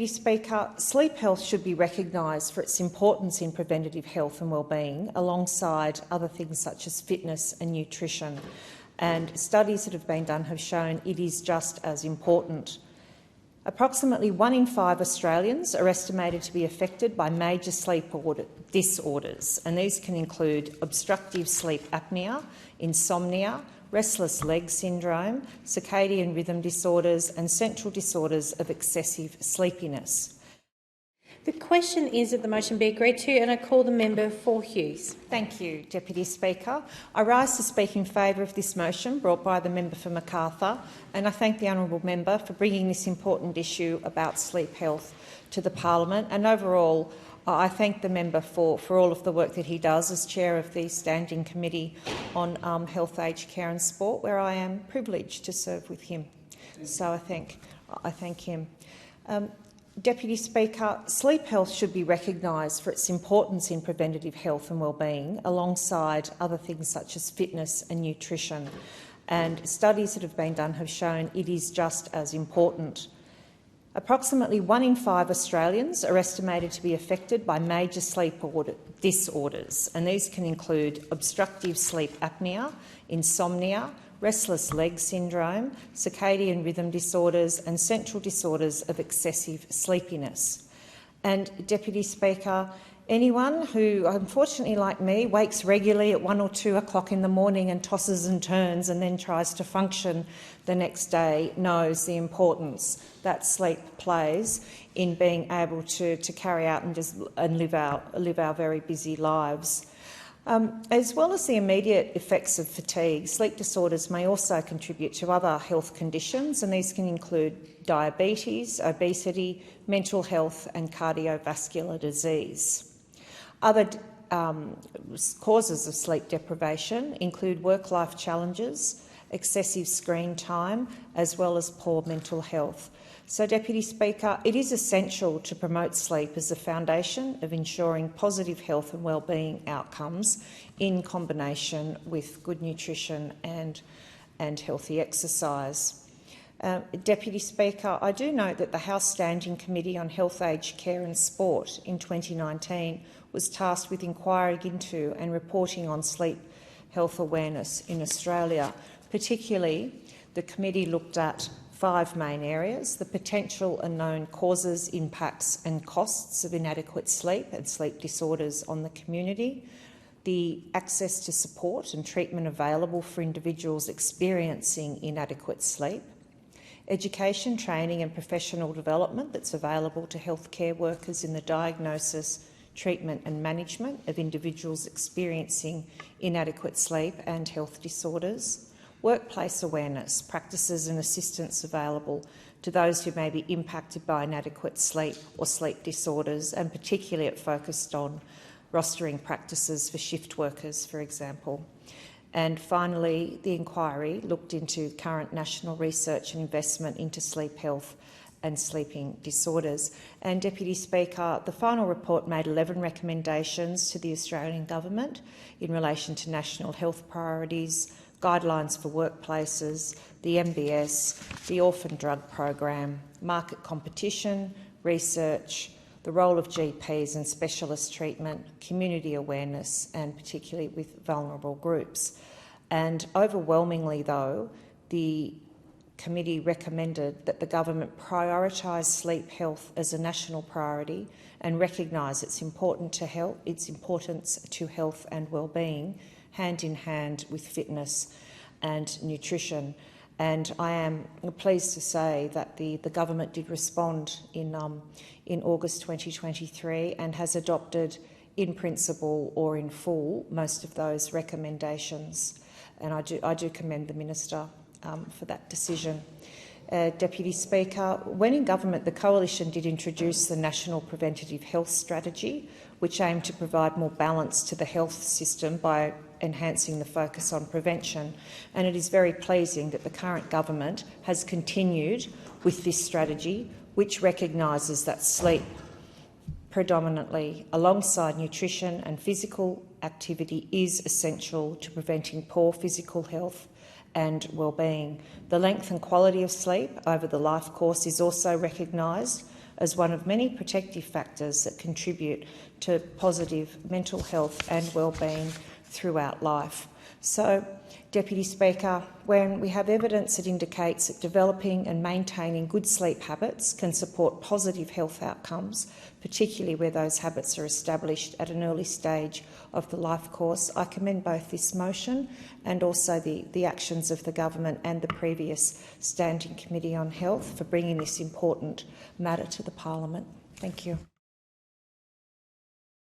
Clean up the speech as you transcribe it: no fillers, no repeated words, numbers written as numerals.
Deputy Speaker, sleep health should be recognised for its importance in preventative health and wellbeing, alongside other things such as fitness and nutrition. And studies that have been done have shown it is just as important. Approximately 1 in 5 Australians are estimated to be affected by major sleep disorders, and these can include obstructive sleep apnea, insomnia, restless leg syndrome, circadian rhythm disorders and central disorders of excessive sleepiness. The question is that the motion be agreed to, and I call the member for Hughes. Thank you, Deputy Speaker. I rise to speak in favour of this motion brought by the member for Macarthur, and I thank the honourable member for bringing this important issue about sleep health to the Parliament. And overall, I thank the member for all of the work that he does as chair of the Standing Committee on Health, Aged Care and Sport, where I am privileged to serve with him. So I thank him. Deputy Speaker, sleep health should be recognised for its importance in preventative health and wellbeing, alongside other things such as fitness and nutrition. And studies that have been done have shown it is just as important. Approximately 1 in 5 Australians are estimated to be affected by major sleep disorders, and these can include obstructive sleep apnea, insomnia, restless leg syndrome, circadian rhythm disorders and central disorders of excessive sleepiness. And, Deputy Speaker, anyone who, unfortunately like me, wakes regularly at 1 or 2 o'clock in the morning and tosses and turns and then tries to function the next day knows the importance that sleep plays in being able to carry out and live our very busy lives. As well as the immediate effects of fatigue, sleep disorders may also contribute to other health conditions, and these can include diabetes, obesity, mental health and cardiovascular disease. Other causes of sleep deprivation include work-life challenges, excessive screen time, as well as poor mental health. So, Deputy Speaker, it is essential to promote sleep as the foundation of ensuring positive health and wellbeing outcomes in combination with good nutrition and healthy exercise. Deputy Speaker, I do note that the House Standing Committee on Health, Aged Care and Sport in 2019 was tasked with inquiring into and reporting on sleep health awareness in Australia. Particularly, the committee looked at 5 main areas: the potential and known causes, impacts and costs of inadequate sleep and sleep disorders on the community, the access to support and treatment available for individuals experiencing inadequate sleep, education, training and professional development that's available to healthcare workers in the diagnosis, treatment and management of individuals experiencing inadequate sleep and health disorders, workplace awareness, practices and assistance available to those who may be impacted by inadequate sleep or sleep disorders, and particularly it focused on rostering practices for shift workers, for example. And finally, the inquiry looked into current national research and investment into sleep health and sleeping disorders. And, Deputy Speaker, the final report made 11 recommendations to the Australian Government in relation to national health priorities, guidelines for workplaces, the MBS, the Orphan Drug Program, market competition, research, the role of GPs and specialist treatment, community awareness, and particularly with vulnerable groups. And overwhelmingly, though, the committee recommended that the government prioritise sleep health as a national priority and recognise its importance to health and wellbeing, hand in hand with fitness and nutrition. And I am pleased to say that the government did respond in August 2023 and has adopted in principle or in full most of those recommendations. And I do commend the Minister for that decision. Deputy Speaker, when in government, the Coalition did introduce the National Preventative Health Strategy, which aimed to provide more balance to the health system by enhancing the focus on prevention. And it is very pleasing that the current government has continued with this strategy, which recognises that sleep predominantly, alongside nutrition and physical activity, is essential to preventing poor physical health and wellbeing. The length and quality of sleep over the life course is also recognised as one of many protective factors that contribute to positive mental health and wellbeing throughout life. So, Deputy Speaker, when we have evidence that indicates that developing and maintaining good sleep habits can support positive health outcomes, particularly where those habits are established at an early stage of the life course, I commend both this motion and also the actions of the government and the previous Standing Committee on Health for bringing this important matter to the Parliament. Thank you.